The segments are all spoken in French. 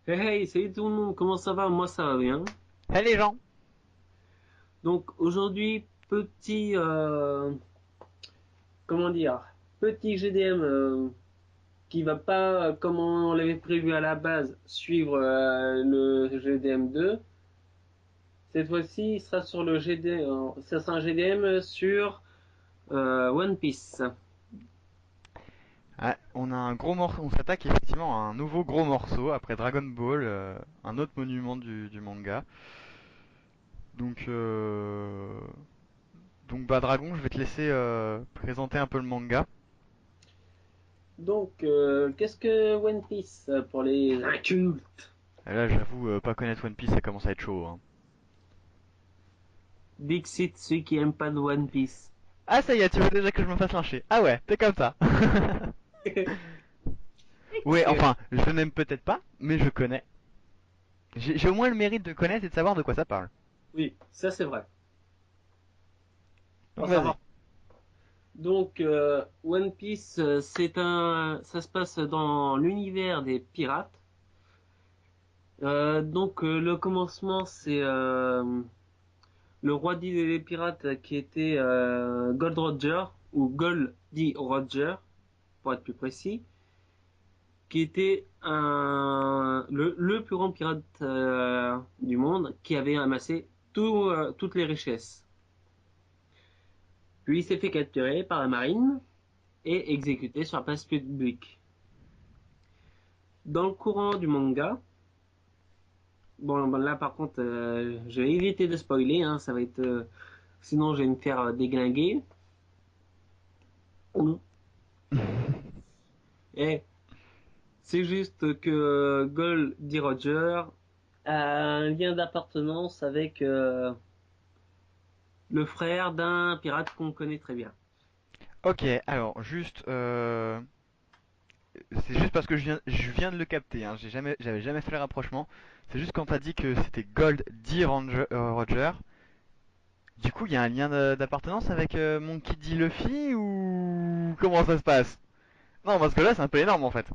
Hey, hey, salut tout le monde, comment ça va? Moi ça va bien. Hey les gens! Donc aujourd'hui, comment dire, petit GDM qui va pas, comme on l'avait prévu à la base, suivre le GDM 2. Cette fois-ci, il sera sur le GDM, ça sera un GDM sur One Piece. Ah, on a un gros morceau, on s'attaque effectivement à un nouveau gros morceau après Dragon Ball, un autre monument du manga. Donc, bah Dragon, je vais te laisser présenter un peu le manga. Donc, qu'est-ce que One Piece pour les incultes? Et là, j'avoue, pas connaître One Piece, ça commence à être chaud, hein. Dixit, ceux qui aiment pas de One Piece. Ah ça y est, tu veux déjà que je me fasse lyncher. Ah ouais, t'es comme ça. Ouais, Excellent. enfin, je n'aime peut-être pas, mais je connais. J'ai au moins le mérite de connaître et de savoir de quoi ça parle. Oui, ça c'est vrai. Donc Faut savoir. vas-y. Donc, One Piece, ça se passe dans l'univers des pirates. Le commencement, c'est le roi dit des pirates qui était Gold Roger, ou Goldie Roger, pour être plus précis, qui était le plus grand pirate du monde, qui avait amassé toutes les richesses. Puis il s'est fait capturer par la marine et exécuté sur la place publique. Dans le courant du manga, bon, là par contre, je vais éviter de spoiler, hein, ça va être, sinon je vais me faire déglinguer. Et c'est juste que Goldie Roger a un lien d'appartenance avec le frère d'un pirate qu'on connaît très bien. Ok, alors juste, c'est juste parce que je viens de le capter, hein. J'avais jamais fait le rapprochement. C'est juste quand t'as dit que c'était Gold D. Roger. Du coup, il y a un lien d'appartenance avec Monkey D. Luffy ou comment ça se passe? Non, parce que là, c'est un peu énorme en fait.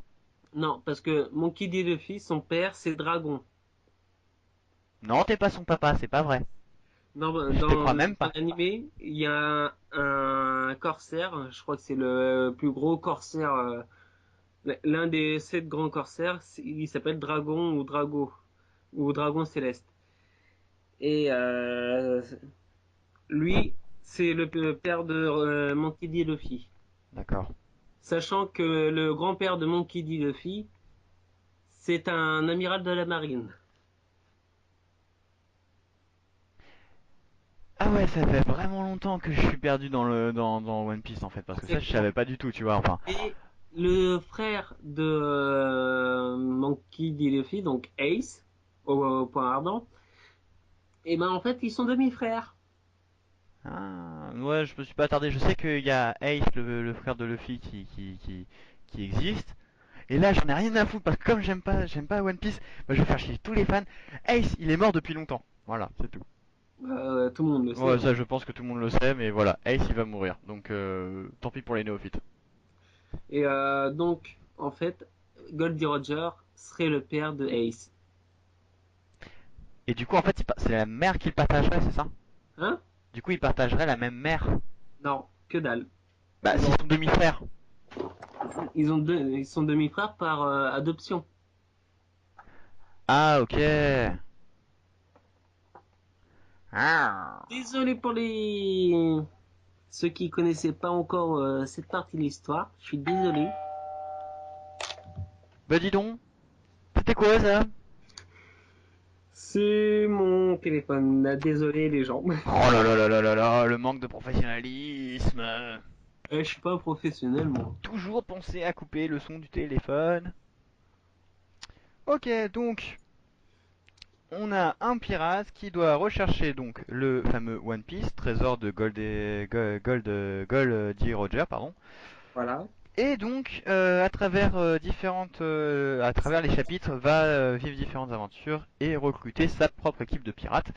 Non, parce que Monkey D. Luffy, son père, c'est Dragon. Non, t'es pas son papa, c'est pas vrai. Je te crois même Dans pas. l'animé, il y a un corsaire, je crois que c'est le plus gros corsaire, l'un des 7 grands corsaires, il s'appelle Dragon ou Drago, ou Dragon Céleste. Et lui, c'est le père de Monkey D. Luffy. D'accord. Sachant que le grand-père de Monkey D. Luffy, c'est un amiral de la marine. Ah ouais, ça fait vraiment longtemps que je suis perdu dans One Piece en fait, parce que ça, je Exactement. savais pas du tout, tu vois. Enfin, Et le frère de Monkey D. Luffy, donc Ace, au point ardent, et ben en fait, ils sont demi-frères. ah, ouais, je me suis pas attardé. Je sais qu'il y a Ace, le frère de Luffy, qui existe. Et là, j'en ai rien à foutre parce que comme j'aime pas One Piece, bah, je vais faire chier tous les fans. Ace, il est mort depuis longtemps. Voilà, c'est tout. Tout le monde le sait, Ouais, hein. ça, je pense que tout le monde le sait, mais voilà, Ace, il va mourir. Donc, tant pis pour les néophytes. Et en fait, Goldie Roger serait le père de Ace. Et du coup, en fait, c'est la mère qu'il partagerait, c'est ça? Hein? Du coup, il partagerait la même mère. Non, que dalle. Bah, Ils c'est ont, son demi-frère. ils sont demi-frères par adoption. Ah, ok. Ah. Désolé pour les ceux qui connaissaient pas encore cette partie de l'histoire. Je suis désolé. Bah, dis donc, c'était quoi ça? C'est mon téléphone. Désolé les gens. Oh là là là là là là, le manque de professionnalisme. Je suis pas un professionnel moi. Toujours penser à couper le son du téléphone. Ok, donc on a un pirate qui doit rechercher donc le fameux One Piece, trésor de Gold D. Roger, pardon. Voilà. Et donc à travers les chapitres, va vivre différentes aventures et recruter sa propre équipe de pirates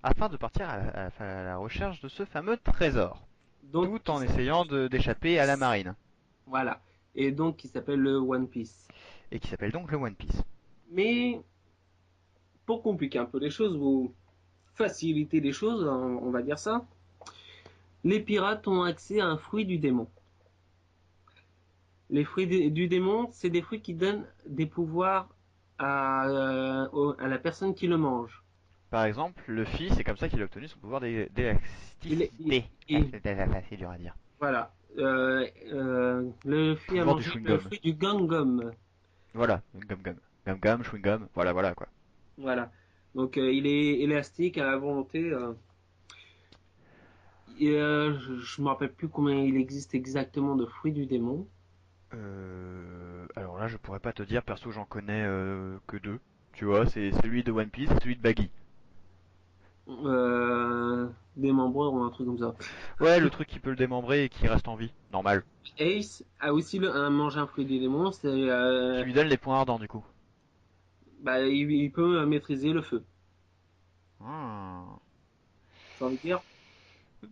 afin de partir à la recherche de ce fameux trésor, Donc tout qui en s'appelle essayant le One d'échapper à la Piece. marine, Voilà. Et donc qui s'appelle le One Piece. et qui s'appelle donc le One Piece. Mais pour compliquer un peu les choses, ou faciliter les choses, on va dire ça, les pirates ont accès à un fruit du démon. Les fruits du démon, c'est des fruits qui donnent des pouvoirs à la personne qui le mange. Par exemple, Luffy, c'est comme ça qu'il a obtenu son pouvoir Il est, il- d'élasticité. Ah, il- c'est dur à dire. voilà. Le fruit a Pouvoir du mangé le chewing-gum. fruit du gum-gum. Voilà, gum gum. Gum gum, chewing-gum, voilà, voilà quoi. Voilà. Donc il est élastique à la volonté. Je me rappelle plus combien il existe exactement de fruits du démon. Alors là, je pourrais pas te dire, perso, j'en connais que deux. Tu vois, c'est celui de One Piece et celui de Baggy. Démembreur ou un truc comme ça. Ouais, le truc qui peut le démembrer et qui reste en vie. Normal. Ace a aussi mangé un fruit du démon. C'est Qui lui donne les points ardents du coup. bah, il peut maîtriser le feu. Ah. Ça veut dire.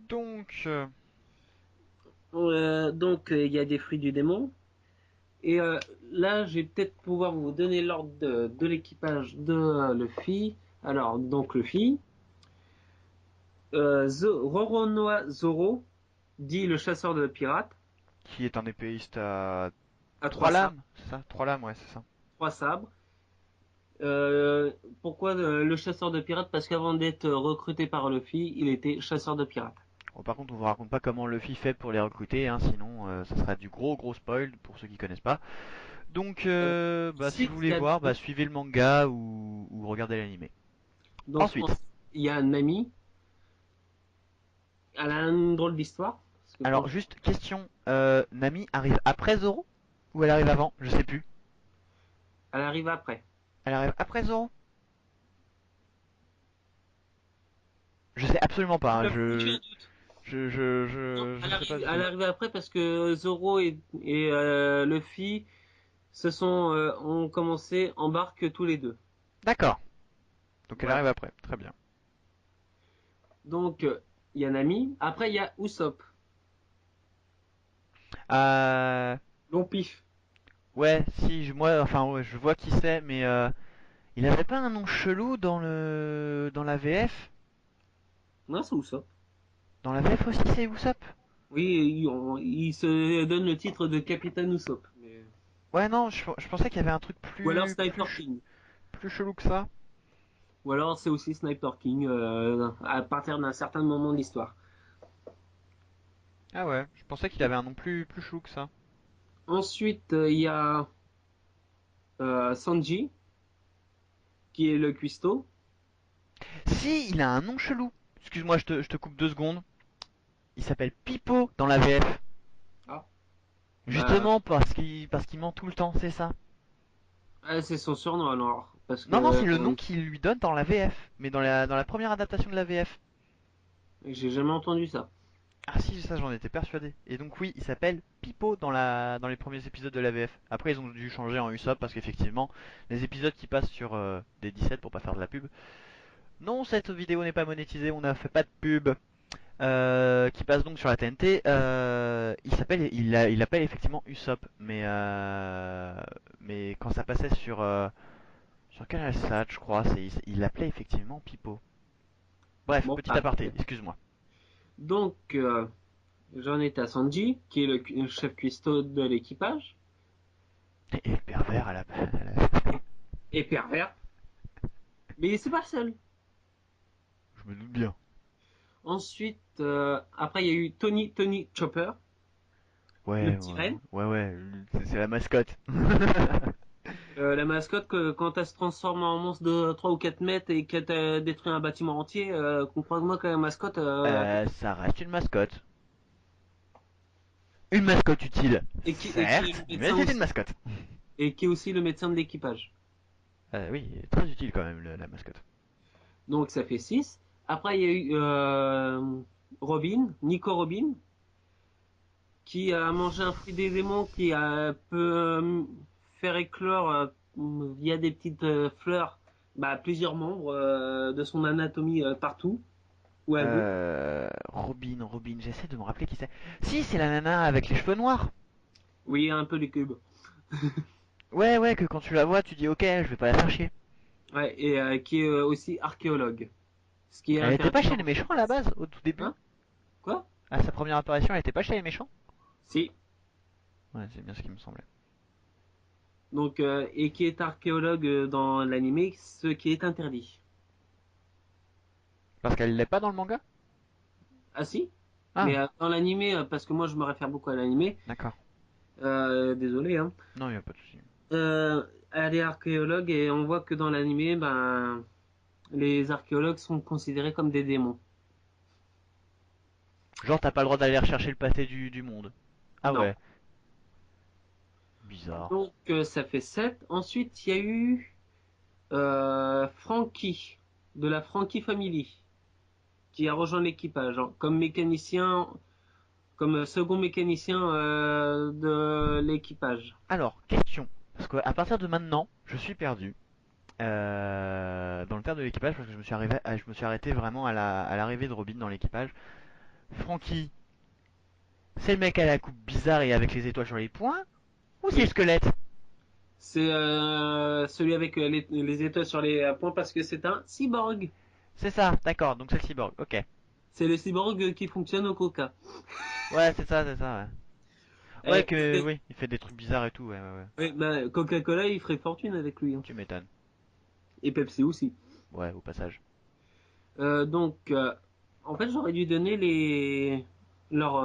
Donc, Donc il y a des fruits du démon. Et là, je vais peut-être pouvoir vous donner l'ordre de l'équipage de Luffy. Alors, donc Luffy, Roronoa Zoro, dit le chasseur de pirates, qui est un épéiste à à trois trois sabres. lames, c'est ça? Trois lames, ouais, c'est ça. Trois sabres. Pourquoi le chasseur de pirates? Parce qu'avant d'être recruté par Luffy, il était chasseur de pirates. Bon, par contre, on vous raconte pas comment Luffy fait pour les recruter, hein, sinon ça sera du gros gros spoil pour ceux qui connaissent pas. Donc, bah, si vous Ensuite, il voulez y a, voir, bah, suivez le manga ou regardez l'animé. donc, Ensuite, il y a Nami. Elle a une drôle d'histoire. Parce que alors juste question, Nami arrive après Zoro ou elle arrive avant? Je sais plus. elle arrive après. Elle arrive après Zoro? Je sais absolument pas, hein, J'ai un doute. Non, je sais pas du elle tout. arrive après parce que Zoro et Luffy ont commencé, embarquent tous les deux. D'accord, donc elle Voilà. arrive après, très bien. Donc, il y a Nami. Après, il y a Usopp. Euh, Long pif. ouais, si, moi, enfin, ouais, je vois qui c'est, mais il avait pas un nom chelou dans la VF? Non, c'est Usopp. Dans la VF aussi, c'est Usopp? Oui, il se donne le titre de Capitaine Usopp. Ouais, non, je pensais qu'il y avait un truc Ou alors Sniper King. plus chelou que ça. Ou alors c'est aussi Sniper King à partir d'un certain moment de l'histoire. Ah ouais, je pensais qu'il avait un nom plus chelou que ça. Ensuite, il y a Sanji, qui est le cuistot. Si, il a un nom chelou. Excuse-moi, je te coupe 2 secondes. Il s'appelle Pipo dans la VF. Ah. Bah, Justement parce qu'il ment tout le temps, c'est ça. c'est son surnom alors. Parce que Non, non, c'est le nom qu'il lui donne dans la VF, mais dans la première adaptation de la VF. j'ai jamais entendu ça. Ah si, ça j'en étais persuadé. Et donc oui, il s'appelle Pipo dans les premiers épisodes de la VF. Après ils ont dû changer en Usopp parce qu'effectivement, les épisodes qui passent sur des 17 pour pas faire de la pub. Non, cette vidéo n'est pas monétisée, on n'a fait pas de pub. Qui passe donc sur la TNT. Il appelle effectivement Usopp, mais quand ça passait sur Canal Sat, je crois, il l'appelait effectivement Pipo. Bref, Bon, petit bah, aparté, excuse-moi. donc j'en étais à Sanji, qui est le chef cuistot de l'équipage, Et le pervers et, et pervers. Mais c'est pas le seul. je me doute bien. Ensuite, après il y a eu Tony Chopper, le Ouais, petit renne. ouais, c'est la mascotte. La mascotte, quand elle se transforme en monstre de 3 ou 4 mètres et qu'elle détruit un bâtiment entier, comprends-moi que la mascotte, Ça reste une mascotte. Une mascotte utile, et qui est certes, le mais médecin c'est une aussi, mascotte. et qui est aussi le médecin de l'équipage. Oui, très utile quand même la mascotte. Donc ça fait 6. Après, il y a eu Robin, Nico Robin, qui a mangé un fruit des démons qui peut faire éclore via des petites fleurs bah, plusieurs membres de son anatomie partout où elle veut. Robin, j'essaie de me rappeler qui c'est. Si, c'est la nana avec les cheveux noirs. Oui, un peu les cubes. Ouais, que quand tu la vois, tu dis ok, je vais pas la faire chier. Ouais, et qui est aussi archéologue. Ce qui est Elle était pas chez intéressant. les méchants à la base, au tout début? Hein? Quoi? À sa première apparition, elle était pas chez les méchants? Si. Ouais, c'est bien ce qui me semblait. Donc, et qui est archéologue dans l'anime, ce qui est interdit. Parce qu'elle l'est pas dans le manga? Ah si? Mais Ah, dans l'anime, parce que moi je me réfère beaucoup à l'anime, d'accord. désolé, hein. Non, y a pas de souci. Elle est archéologue et on voit que dans l'anime, ben, les archéologues sont considérés comme des démons. Genre, t'as pas le droit d'aller rechercher le passé du monde. Ah Non. ouais, bizarre. Donc ça fait 7. Ensuite, il y a eu Frankie, de la Frankie Family, qui a rejoint l'équipage hein, comme mécanicien, comme second mécanicien de l'équipage. Alors, question. Parce qu'à partir de maintenant, je suis perdu. Dans le terme de l'équipage, parce que je me suis arrêté vraiment à l'arrivée de Robin dans l'équipage. Frankie, c'est le mec à la coupe bizarre et avec les étoiles sur les poings? Ou c'est le Oui. squelette? C'est celui avec les étoiles sur les points parce que c'est un cyborg. C'est ça, d'accord, donc c'est le cyborg, ok. C'est le cyborg qui fonctionne au coca. Ouais, c'est ça, ouais. Ouais, que, C'est- oui, il fait des trucs bizarres et tout, ouais, ouais, ouais. ouais, bah, Coca-Cola, il ferait fortune avec lui, hein. Tu m'étonnes. Et Pepsi aussi. Ouais, au passage. Donc, en fait, j'aurais dû donner leur,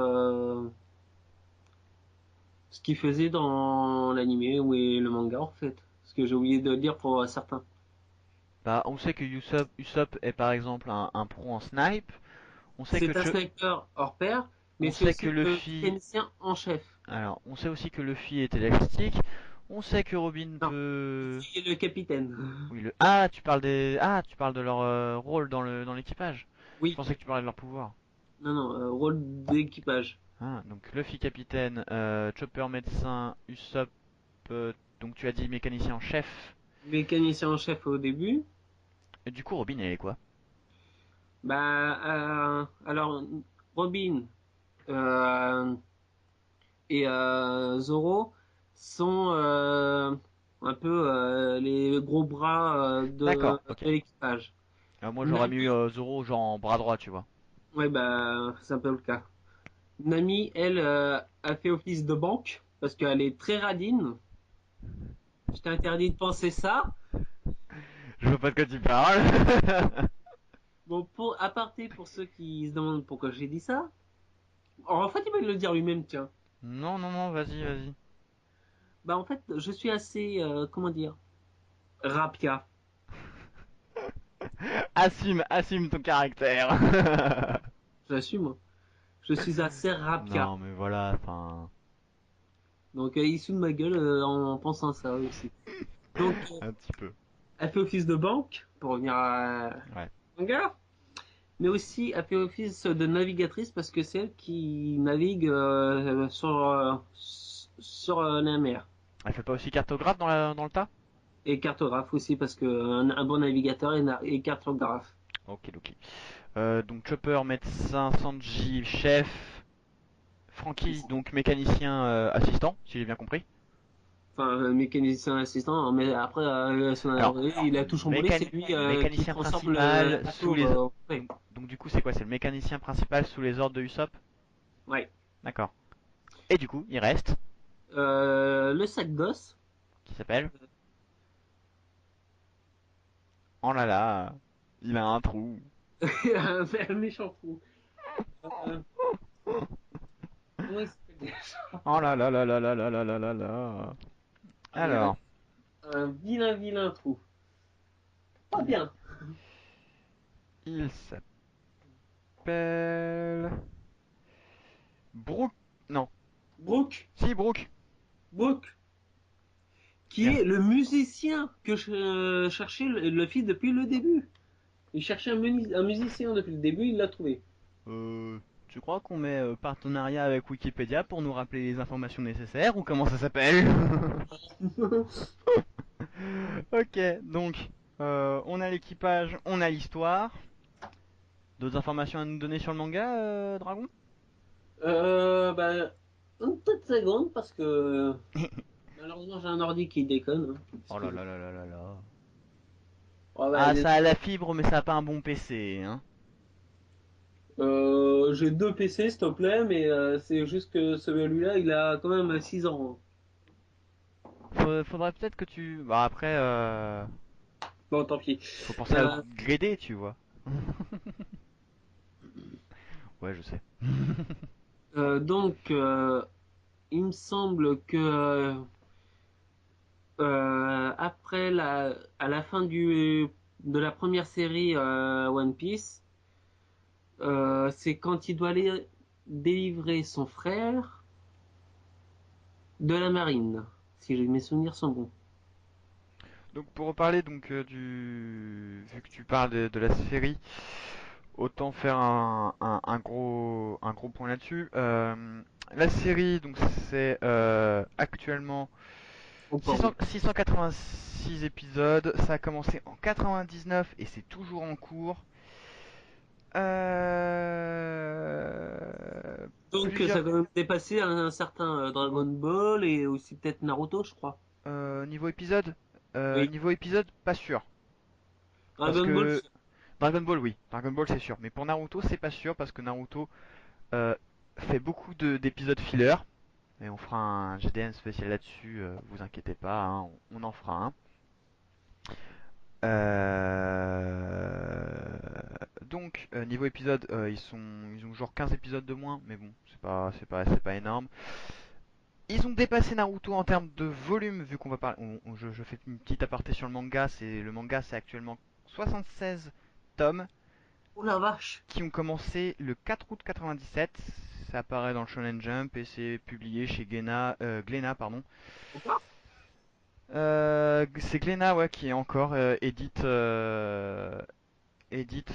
ce qu'ils faisaient dans l'animé ou le manga, en fait. Ce que j'ai oublié de le dire pour certains. Bah, on sait que Usopp est par exemple un pro en snipe. On sait que C'est un sniper hors pair, mais on c'est sait que aussi le Luffy, mécanicien en chef. alors, on sait aussi que Luffy est élastique. On sait que Robin Non, peut. c'est le capitaine. Oui, tu parles de leur rôle dans l'équipage. Je Oui, pensais que tu parlais de leur pouvoir. non, non, rôle d'équipage. Ah, donc Luffy capitaine, Chopper médecin, Usopp, donc tu as dit mécanicien en chef. Mécanicien en chef au début. Et du coup, Robin, elle est quoi? Bah, alors, Robin euh, et Zoro sont un peu les gros bras D'accord, ok. de l'équipage. Moi, j'aurais mis Nami, Zoro genre en bras droit, tu vois. ouais, bah, c'est un peu le cas. Nami, elle, a fait office de banque parce qu'elle est très radine. Je t'ai interdit de penser ça. Je vois pas de quoi tu parles. Bon, pour aparté, pour ceux qui se demandent pourquoi j'ai dit ça, en fait, il va le dire lui-même, tiens. Non, non, non, vas-y, vas-y. Bah, en fait, je suis assez, comment dire, rapia. Assume ton caractère. J'assume, hein. Je suis assez rapia. Non, mais voilà, enfin, Donc, il se fout de ma gueule en pensant à ça aussi. Donc, un petit peu. elle fait office de banque, pour revenir à Ouais. manga, mais aussi elle fait office de navigatrice parce que c'est elle qui navigue sur la mer. Elle fait pas aussi cartographe dans le tas? Et cartographe aussi parce que un bon navigateur est cartographe. Ok, ok. Donc Chopper, médecin, Sanji, chef, Franky, donc mécanicien assistant, si j'ai bien compris. Enfin, mécanicien assistant, hein, mais après, Alors, il a tout chamboulé, c'est lui qui mécanicien transforme principal le sous bateau. les... Ouais. Donc du coup, c'est quoi? C'est le mécanicien principal sous les ordres de Usopp? Ouais. D'accord. Et du coup, il reste, Le sac d'os. qui s'appelle... Oh là là, il a un trou. Un méchant fou. Euh, comment il s'appelle déjà? Oh là là là là là là là là là là. Euh, Alors, un vilain, vilain trou. Pas il, bien. il s'appelle... Brooke... Non. Brooke, Si, Brooke. Brooke, qui Merci. est le musicien que je cherchais le fils depuis le début. Il cherchait un musicien depuis le début, il l'a trouvé. Tu crois qu'on met partenariat avec Wikipédia pour nous rappeler les informations nécessaires ou comment ça s'appelle? Ok, donc on a l'équipage, on a l'histoire. D'autres informations à nous donner sur le manga, Dragon? Bah, une petite seconde parce que malheureusement j'ai un ordi qui déconne, hein. Oh là Excusez. là là là là là. Ouais, bah, Ah, ça a la fibre, mais ça a pas un bon PC, hein. j'ai deux PC, s'il te plaît, mais c'est juste que celui-là, il a quand même 6 ans. Faudrait peut-être que tu. Bah après, Bon, tant pis. faut penser à Euh, upgrader, tu vois. Ouais, je sais. donc, il me semble que après à la fin de la première série One Piece, c'est quand il doit aller délivrer son frère de la marine, si mes souvenirs sont bons. Donc pour reparler donc du, vu que tu parles de la série, autant faire un gros point là-dessus. La série donc c'est actuellement Encore 600 oui. 686 épisodes. Ça a commencé en 99 et c'est toujours en cours. Donc ça a Plusieurs quand même dépassé un certain Dragon Ball et aussi peut-être Naruto, je crois. niveau épisode. Oui. Niveau épisode, pas sûr. Parce Dragon Ball, que Dragon Ball, oui. Dragon Ball, c'est sûr. Mais pour Naruto, c'est pas sûr parce que Naruto euh, fait beaucoup d'épisodes filler. Et on fera un GDN spécial là-dessus, vous inquiétez pas, hein, on en fera un. Niveau épisode, ils ont genre 15 épisodes de moins, mais bon, c'est pas énorme. Ils ont dépassé Naruto en termes de volume, vu qu'on va parler. Je fais une petite aparté sur le manga, c'est actuellement 76 tomes oh la vache. qui ont commencé le 4 août 97. Ça apparaît dans le Shonen Jump et c'est publié chez Glénat, pardon. Encore. C'est Glénat, ouais, qui est encore édite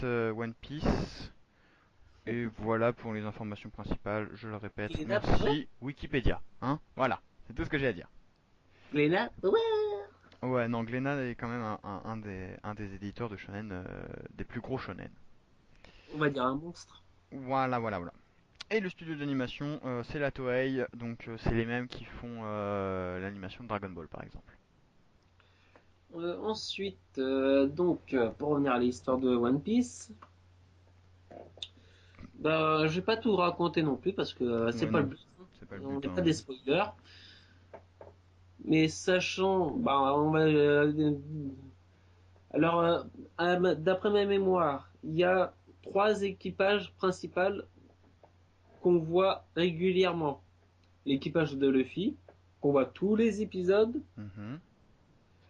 One Piece. Et voilà pour les informations principales. Je le répète. Glénat Power. Merci Wikipédia. Hein, voilà, c'est tout ce que j'ai à dire. Glénat Power. Ouais, non, Glénat est quand même un des éditeurs de shonen, des plus gros shonen. On va dire un monstre. Voilà. Et le studio d'animation, c'est la Toei, donc c'est les mêmes qui font l'animation de Dragon Ball par exemple. Ensuite, donc, pour revenir à l'histoire de One Piece, bah, je vais pas tout raconter non plus parce que c'est Ouais, pas le non, but. c'est pas le On but, n'est hein. pas des spoilers. Mais sachant, bah, on va, alors, d'après ma mémoire, il y a trois équipages principaux qu'on voit régulièrement. L'équipage de Luffy, qu'on voit tous les épisodes. Mhm,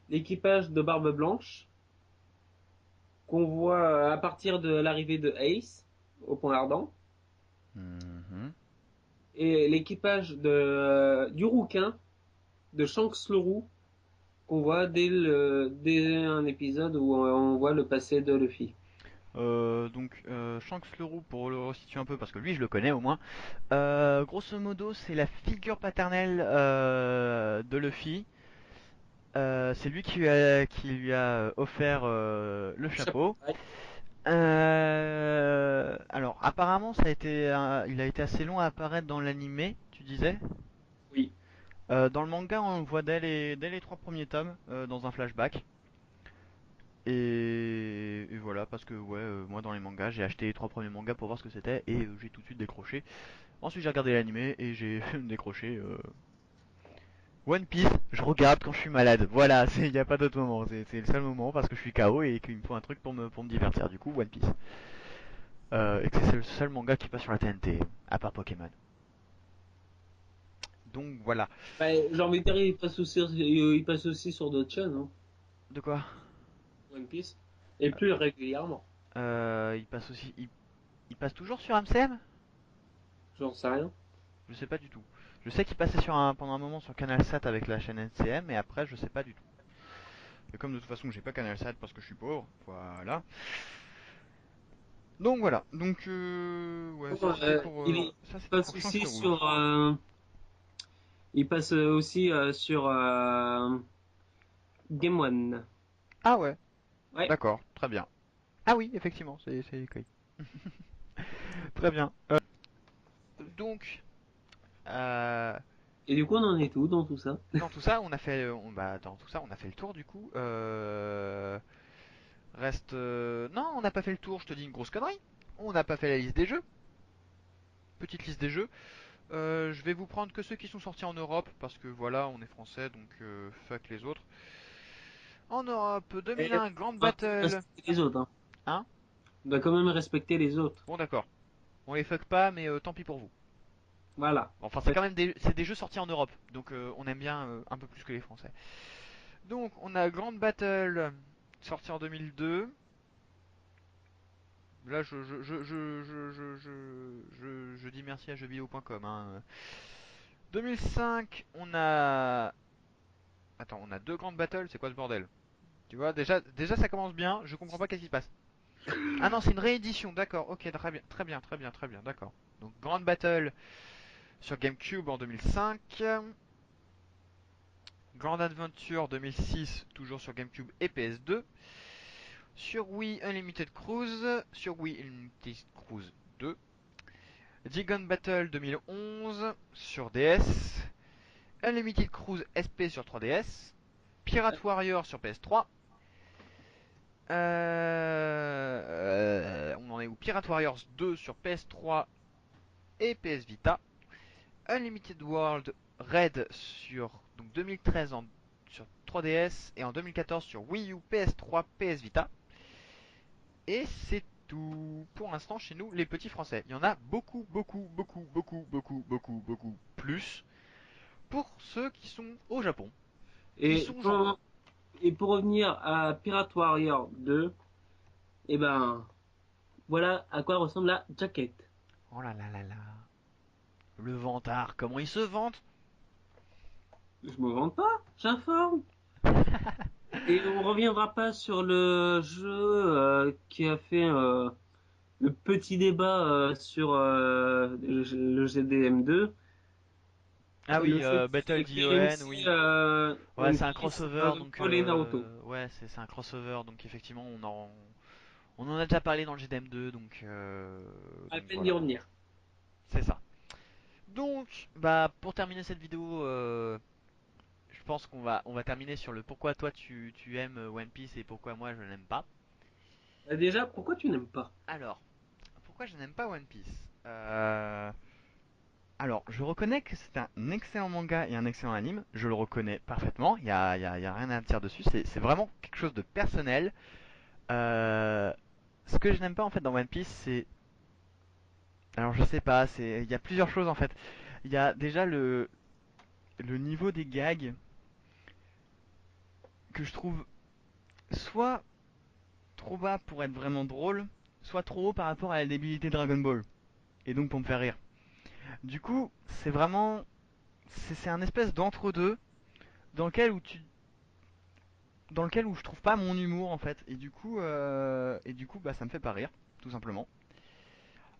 L'équipage de Barbe Blanche, qu'on voit à partir de l'arrivée de Ace au Point Ardent. mhm. Et l'équipage du rouquin, de Shanks le Roux, qu'on voit dès un épisode où on voit le passé de Luffy. Shanks le Roux, pour le resituer un peu, parce que lui je le connais au moins, grosso modo c'est la figure paternelle de Luffy. C'est lui qui lui a offert le Chapeau de chapeau. paille. Alors apparemment il a été assez long à apparaître dans l'animé, tu disais. Oui. Dans le manga on le voit dès les trois premiers tomes dans un flashback. Et voilà, parce que ouais, moi dans les mangas, j'ai acheté les trois premiers mangas pour voir ce que c'était et j'ai tout de suite décroché. Ensuite, j'ai regardé l'animé et j'ai décroché. One Piece, je regarde quand je suis malade. Voilà, il n'y a pas d'autre moment. C'est le seul moment parce que je suis KO et qu'il me faut un truc pour me divertir. Du coup, One Piece. Et que c'est le seul manga qui passe sur la TNT, à part Pokémon. Donc voilà. Bah, j'ai envie de dire, il passe aussi sur d'autres chaînes, hein, De quoi? One Piece. Et plus régulièrement. Il passe aussi. Il passe toujours sur MCM? J'en sais rien. Je sais pas du tout. Je sais qu'il passait pendant un moment sur Canal 7 avec la chaîne NCM et après je sais pas du tout. Et comme de toute façon j'ai pas Canal 7 parce que je suis pauvre, voilà. Donc voilà. Donc ouais, Bon, ça il c'était passe pour Shanks aussi le Roux. sur Game One. Ah ouais, Ouais. d'accord, très bien. Ah oui, effectivement, c'est écrit. Très bien. Donc euh, Et du coup, on en est tout dans tout ça? dans tout ça, on a fait, dans tout ça, on a fait le tour du coup. Reste. Non, on n'a pas fait le tour, je te dis une grosse connerie. On n'a pas fait la liste des jeux. Petite liste des jeux. Je vais vous prendre que ceux qui sont sortis en Europe, parce que voilà, on est français, donc fuck les autres. En Europe, Et 2001, Grand on va quand même Battle. respecter les autres, hein. Hein? On doit quand même respecter les autres. Bon, d'accord. On les fuck pas, mais tant pis pour vous. Voilà. Enfin, c'est quand même des jeux sortis en Europe, donc on aime bien un peu plus que les Français. Donc, on a Grand Battle, sorti en 2002. Là, je dis merci à jeuxvideo.com. Hein. 2005, on a. Attends, on a deux grandes battles, c'est quoi ce bordel? Tu vois, déjà ça commence bien, je comprends pas qu'est-ce qui se passe. Ah non, c'est une réédition, d'accord, ok, très bien, très bien, très bien, très bien, d'accord. Donc, Grand Battle sur GameCube en 2005. Grand Adventure 2006, toujours sur GameCube et PS2. Sur Wii Unlimited Cruise, sur Wii Unlimited Cruise 2. Gigon Battle 2011 sur DS. Unlimited Cruise SP sur 3DS. Pirate Warrior sur PS3. On en est où? Pirate Warriors 2 sur PS3 et PS Vita. Unlimited World Red sur donc 2013 sur 3DS et en 2014 sur Wii U, PS3, PS Vita. Et c'est tout pour l'instant chez nous, les petits français. Il y en a beaucoup, beaucoup, beaucoup, beaucoup, beaucoup, beaucoup, beaucoup plus pour ceux qui sont au Japon. Ils Et sont gentils. pour, et pour revenir à Pirate Warrior 2, eh ben, voilà à quoi ressemble la jaquette. Oh là là là là. Le vantard, comment il se vante? Je me vante pas, j'informe. Et on reviendra pas sur le jeu qui a fait le petit débat sur le GDM2. Ah Le oui, fait Battle que d'ION, KMC, oui. Ouais, One c'est un Piece, crossover, Dragon donc Ball et Naruto. ouais, c'est un crossover, donc effectivement, on en a déjà parlé dans le GDM2, À donc peine d'y voilà, revenir. c'est ça. Donc, bah, pour terminer cette vidéo, je pense qu'on va terminer sur le pourquoi toi tu aimes One Piece et pourquoi moi je n'aime pas. Déjà, pourquoi tu n'aimes pas? Alors, pourquoi je n'aime pas One Piece? Alors, je reconnais que c'est un excellent manga et un excellent anime, je le reconnais parfaitement, y a rien à dire dessus, c'est vraiment quelque chose de personnel. Euh, Ce que je n'aime pas en fait dans One Piece, c'est... Alors je sais pas, il y a plusieurs choses en fait. Il y a déjà le niveau des gags que je trouve soit trop bas pour être vraiment drôle, soit trop haut par rapport à la débilité de Dragon Ball. Et donc pour me faire rire. Du coup, c'est vraiment... C'est un espèce d'entre-deux dans lequel où je trouve pas mon humour en fait. Et du coup bah ça me fait pas rire, tout simplement.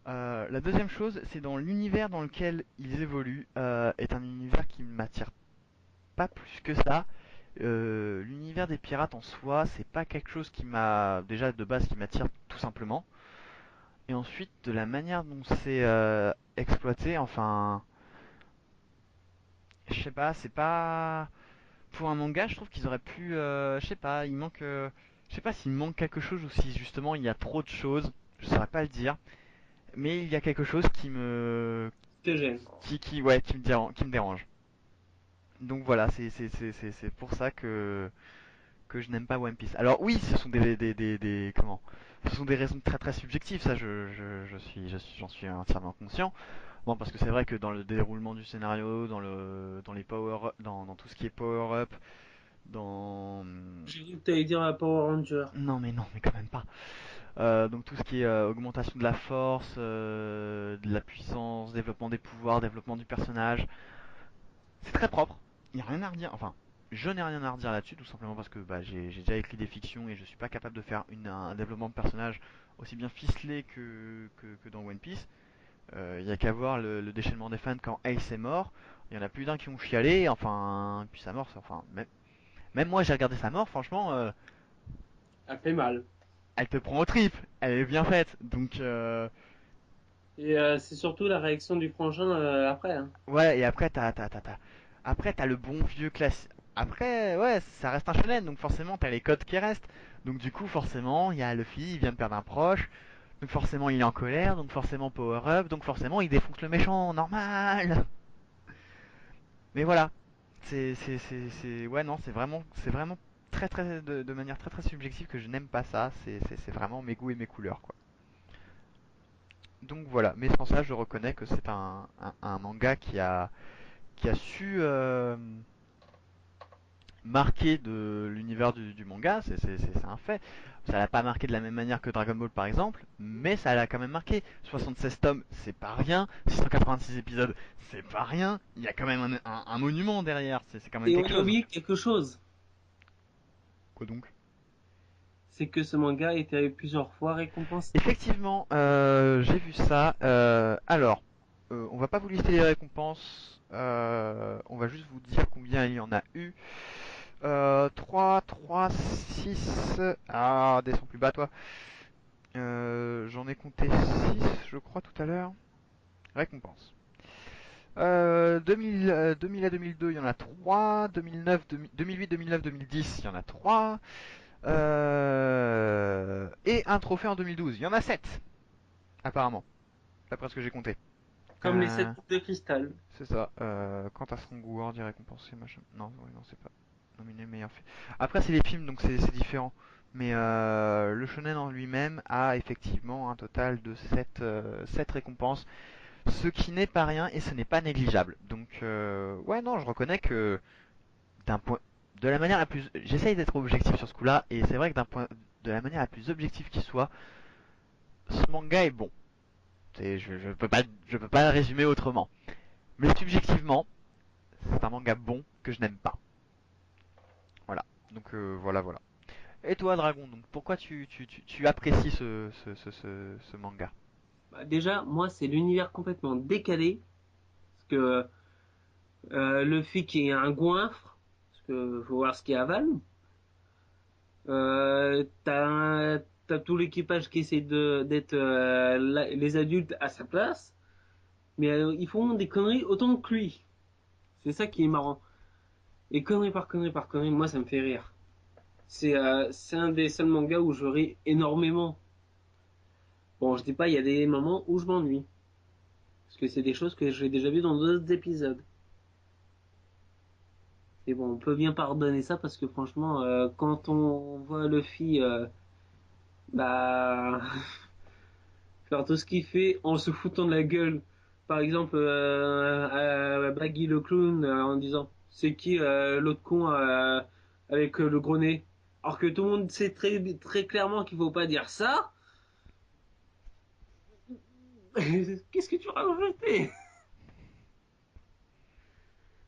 La deuxième chose, c'est dans l'univers dans lequel ils évoluent, est un univers qui ne m'attire pas plus que ça. L'univers des pirates en soi, c'est pas quelque chose qui m'a déjà de base qui m'attire tout simplement. Et ensuite, de la manière dont c'est exploité, enfin, je sais pas, c'est pas pour un manga, je trouve qu'ils auraient pu, je sais pas, je sais pas s'il manque quelque chose ou si justement il y a trop de choses, je saurais pas le dire, mais il y a quelque chose Te gêne. ouais, qui me dérange. Donc voilà, c'est pour ça que je n'aime pas One Piece. Alors oui, ce sont comment? Ce sont des raisons très très subjectives, ça j'en suis entièrement conscient. Bon, parce que c'est vrai que dans le déroulement du scénario, dans les dans tout ce qui est power up, dans J'ai vu que t'allais dire la Power Ranger. non, mais quand même pas. Donc tout ce qui est augmentation de la force, de la puissance, développement des pouvoirs, développement du personnage, c'est très propre. Il n'y a rien à redire. Enfin, je n'ai rien à redire là-dessus, tout simplement parce que bah, j'ai déjà écrit des fictions et je suis pas capable de faire un développement de personnage aussi bien ficelé que dans One Piece. Il y a qu'à voir le déchaînement des fans quand Ace est mort. Il y en a plus d'un qui ont chialé. Enfin, puis sa mort, enfin, même moi j'ai regardé sa mort. Franchement, Elle fait mal. elle te prend aux tripes. Elle est bien faite. Donc, Et c'est surtout la réaction du frangin après, hein. ouais. Et après, après t'as le bon vieux classique. Après, ouais, ça reste un shonen, donc forcément, t'as les codes qui restent. Donc du coup, forcément, il y a Luffy, il vient de perdre un proche, donc forcément, il est en colère, donc forcément, power up, donc forcément, il défonce le méchant, normal. Mais voilà, ouais, non, c'est vraiment de manière très très subjective que je n'aime pas ça. C'est vraiment mes goûts et mes couleurs, quoi. Donc voilà, mais sans ça, je reconnais que c'est un manga qui a su marquer de l'univers du manga, c'est un fait. Ça l'a pas marqué de la même manière que Dragon Ball par exemple, mais ça l'a quand même marqué. 76 tomes, c'est pas rien. 686 épisodes, c'est pas rien. Il y a quand même un monument derrière, c'est quand même Et on quelque a chose. oublié quelque chose, Quoi donc? c'est que ce manga a été plusieurs fois récompensé. Effectivement, j'ai vu ça. Alors, on va pas vous lister les récompenses. On va juste vous dire combien il y en a eu. 3, 3, 6. Ah, descends plus bas, toi. J'en ai compté 6, je crois, tout à l'heure. Récompenses. 2000, 2000 à 2002, il y en a 3. 2009, 2008, 2009, 2010, il y en a 3. Et un trophée en 2012, il y en a 7, apparemment. D'après ce que j'ai compté. Comme les Euh, 7 boules de cristal. c'est ça. Quant à Strong World, il est récompensé, machin. Non, ouais, non, c'est pas nominé meilleur film. Après, c'est les films, donc c'est différent. Mais le shonen en lui-même a effectivement un total de 7 récompenses. Ce qui n'est pas rien et ce n'est pas négligeable. Donc, ouais, non, je reconnais que d'un point. De la manière la plus. J'essaye d'être objectif sur ce coup-là, et c'est vrai que de la manière la plus objective qui soit, ce manga est bon. Je peux pas le résumer autrement. Mais subjectivement, c'est un manga bon que je n'aime pas. Voilà. Donc voilà, voilà. Et toi, Dragon, donc pourquoi tu apprécies ce manga? Bah, déjà, moi, c'est l'univers complètement décalé. Parce que Luffy qui est un goinfre, parce que faut voir ce qu'il avale. T'as tout l'équipage qui essaie d'être les adultes à sa place, mais ils font des conneries autant que lui. C'est ça qui est marrant. Et conneries par conneries par conneries, moi ça me fait rire. C'est un des seuls mangas où je ris énormément. Bon, je dis pas, il y a des moments où je m'ennuie. Parce que c'est des choses que j'ai déjà vues dans d'autres épisodes. Et bon, on peut bien pardonner ça parce que franchement, quand on voit Luffy bah, faire tout ce qu'il fait en se foutant de la gueule. Par exemple, à Baggy le clown en disant c'est qui l'autre con avec le gros nez. Alors que tout le monde sait très, très clairement qu'il faut pas dire ça. Qu'est-ce que tu rajoutais?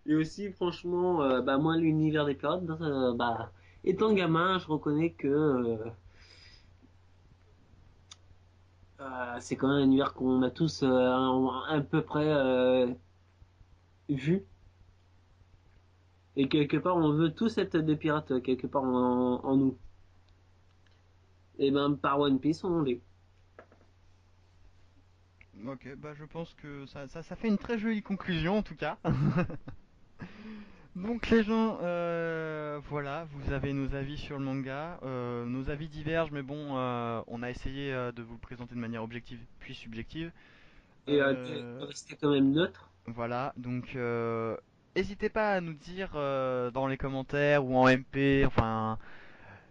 Et aussi, franchement, bah, moi, l'univers des pirates, bah, étant gamin, je reconnais que c'est quand même un univers qu'on a tous à peu près vu. Et quelque part, on veut tous être des pirates, quelque part en nous. Et ben, par One Piece, on l'est. Ok, bah je pense que ça fait une très jolie conclusion en tout cas. Donc les gens, voilà, vous avez nos avis sur le manga. Nos avis divergent, mais bon, on a essayé de vous le présenter de manière objective puis subjective. Et de Euh, rester quand même neutre. voilà, donc n'hésitez pas à nous dire dans les commentaires ou en MP, enfin,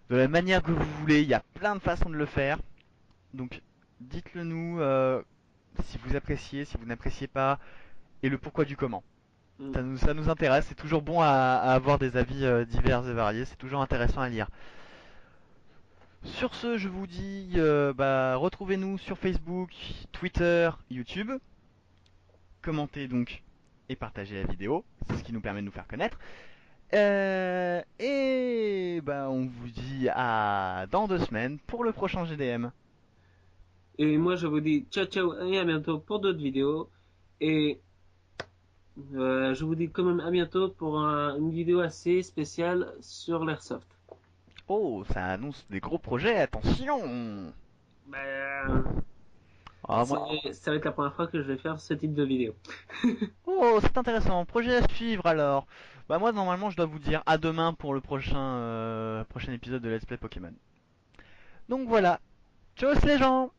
de la manière que vous voulez. Il y a plein de façons de le faire. Donc dites-le nous si vous appréciez, si vous n'appréciez pas, et le pourquoi du comment. Mm. Ça nous intéresse, c'est toujours bon à avoir des avis divers et variés, c'est toujours intéressant à lire. Sur ce, je vous dis, bah, retrouvez-nous sur Facebook, Twitter, YouTube. Commentez donc et partagez la vidéo, c'est ce qui nous permet de nous faire connaître. Et bah, on vous dit à dans 2 semaines pour le prochain GDM. Et moi, je vous dis ciao, ciao, et à bientôt pour d'autres vidéos. Et je vous dis quand même à bientôt pour une vidéo assez spéciale sur l'Airsoft. Oh, ça annonce des gros projets, attention! Ben, Ah, moi... ça va être la première fois que je vais faire ce type de vidéo. Oh, c'est intéressant, projet à suivre alors. Bah moi normalement je dois vous dire à demain pour le prochain épisode de Let's Play Pokémon. Donc voilà, tchuss les gens!